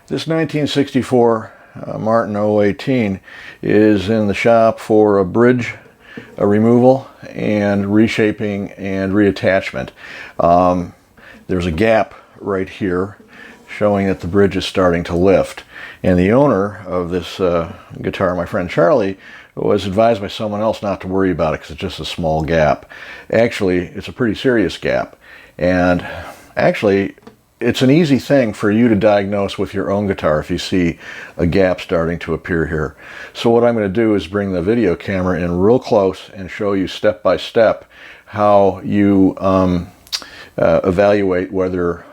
This 1964 Martin 018 is in the shop for a bridge removal and reshaping and reattachment. There's a gap right here showing that the bridge is starting to lift. And the owner of this guitar, my friend Charlie, was advised by someone else not to worry about it because it's just a small gap. Actually, it's a pretty serious gap. And actually, it's an easy thing for you to diagnose with your own guitar if you see a gap starting to appear here. So what I'm going to do is bring the video camera in real close and show you step by step how you evaluate whether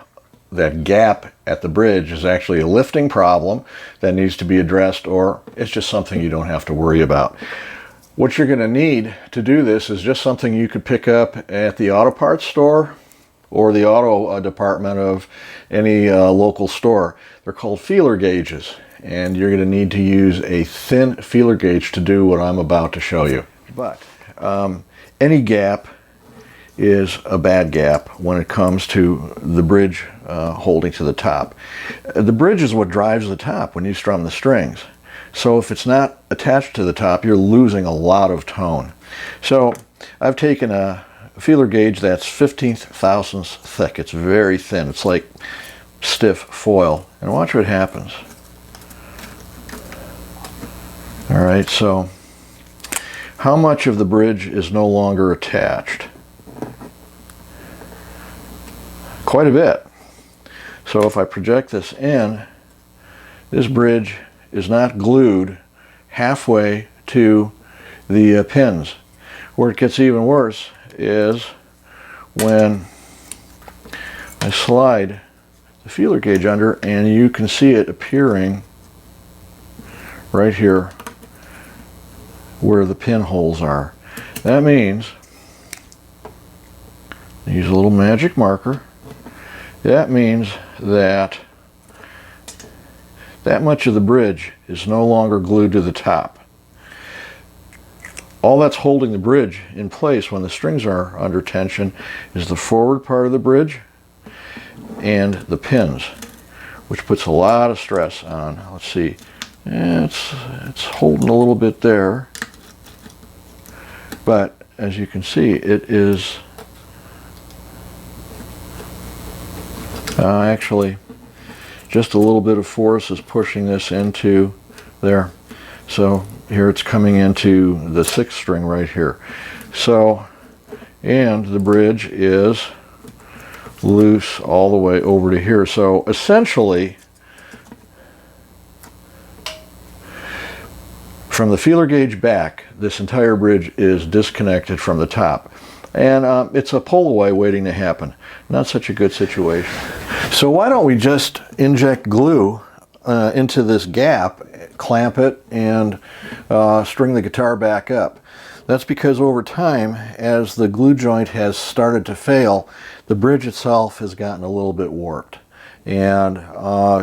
that gap at the bridge is actually a lifting problem that needs to be addressed, or it's just something you don't have to worry about. What you're going to need to do this is just something you could pick up at the auto parts store or the auto department of any local store. They're called feeler gauges, and you're going to need to use a thin feeler gauge to do what I'm about to show you. But any gap is a bad gap when it comes to the bridge holding to the top. The bridge is what drives the top when you strum the strings. So if it's not attached to the top, you're losing a lot of tone. So I've taken a feeler gauge that's 1/15 thousandths thick. It's very thin. It's like stiff foil. And watch what happens. All right, so how much of the bridge is no longer attached? Quite a bit. So if I project this in, this bridge is not glued halfway to the pins. Where it gets even worse is when I slide the feeler gauge under, and you can see it appearing right here where the pinholes are. That means, use a little magic marker, that means that much of the bridge is no longer glued to the top. All that's holding the bridge in place when the strings are under tension is the forward part of the bridge and the pins, which puts a lot of stress on. Let's see, it's holding a little bit there, but as you can see, it is actually just a little bit of force is pushing this into there. So here it's coming into the 6th string right here. So, and the bridge is loose all the way over to here. So essentially, from the feeler gauge back, this entire bridge is disconnected from the top. And it's a pull away waiting to happen. Not such a good situation. So why don't we just inject glue into this gap, clamp it, and string the guitar back up. That's because over time, as the glue joint has started to fail, the bridge itself has gotten a little bit warped. And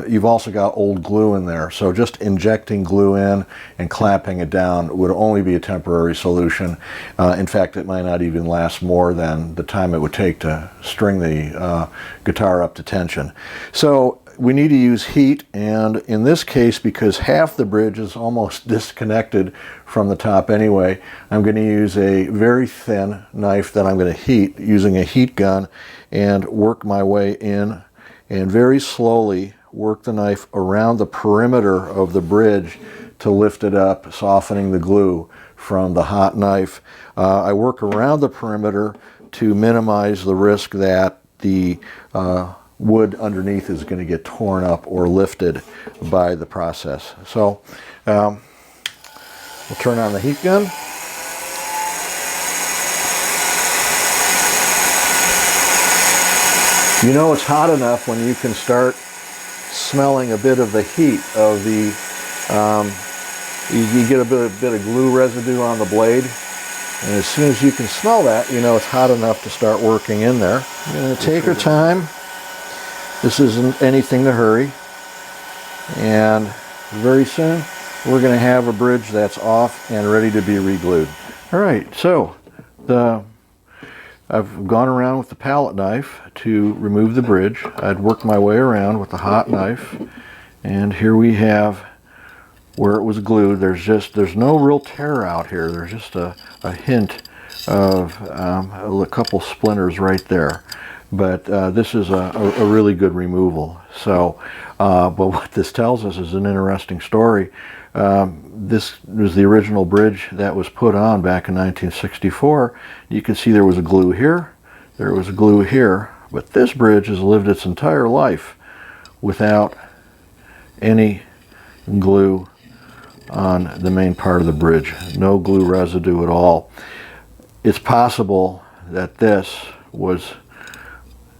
you've also got old glue in there. So just injecting glue in and clamping it down would only be a temporary solution. In fact, it might not even last more than the time it would take to string the guitar up to tension. So we need to use heat, and in this case, because half the bridge is almost disconnected from the top anyway, I'm going to use a very thin knife that I'm going to heat using a heat gun and work my way in, and very slowly work the knife around the perimeter of the bridge to lift it up, softening the glue from the hot knife. I work around the perimeter to minimize the risk that the wood underneath is going to get torn up or lifted by the process. So we'll turn on the heat gun. You know it's hot enough when you can start smelling a bit of the heat of the, you get a bit of glue residue on the blade, and as soon as you can smell that, you know it's hot enough to start working in there. We're going to take our time. This isn't anything to hurry, and very soon we're going to have a bridge that's off and ready to be re-glued. All right, so I've gone around with the palette knife to remove the bridge. I'd work my way around with the hot knife And here we have where it was glued. There's no real tear out here. There's just a hint of a couple splinters right there. But this is a really good removal. So, but what this tells us is an interesting story. This was the original bridge that was put on back in 1964. You can see there was a glue here, there was a glue here, but this bridge has lived its entire life without any glue on the main part of the bridge. No glue residue at all. It's possible that this was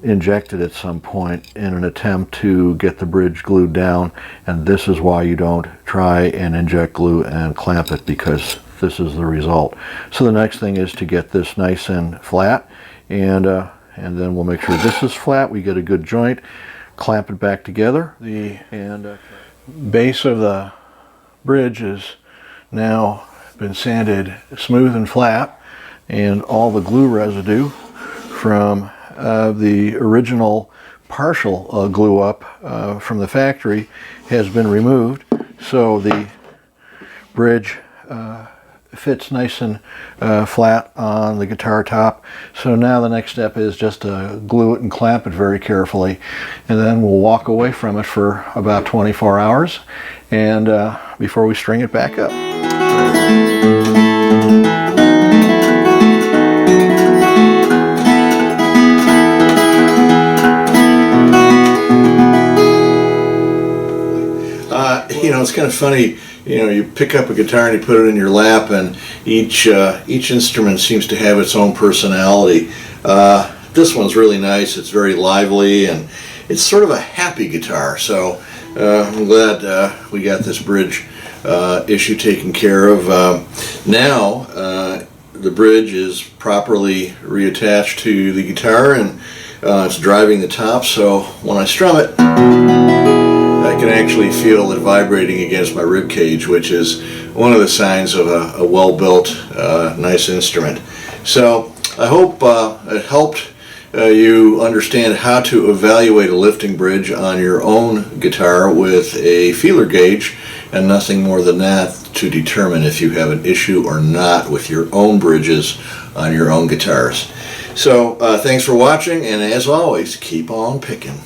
injected at some point in an attempt to get the bridge glued down, and this is why you don't try and inject glue and clamp it, because this is the result. So the next thing is to get this nice and flat, and then we'll make sure this is flat. We get a good joint, clamp it back together. The base of the bridge has now been sanded smooth and flat, and all the glue residue from the original partial glue up from the factory has been removed, so the bridge fits nice and flat on the guitar top. So now the next step is just to glue it and clamp it very carefully, and then we'll walk away from it for about 24 hours and before we string it back up. You know, it's kind of funny, you know, you pick up a guitar and you put it in your lap, and each instrument seems to have its own personality. This one's really nice, it's very lively, and it's sort of a happy guitar, so I'm glad we got this bridge issue taken care of. Now the bridge is properly reattached to the guitar, and it's driving the top, so when I strum it, I can actually feel it vibrating against my rib cage, which is one of the signs of a well-built, nice instrument. So I hope it helped you understand how to evaluate a lifting bridge on your own guitar with a feeler gauge, and nothing more than that, to determine if you have an issue or not with your own bridges on your own guitars. So thanks for watching, and as always, keep on picking.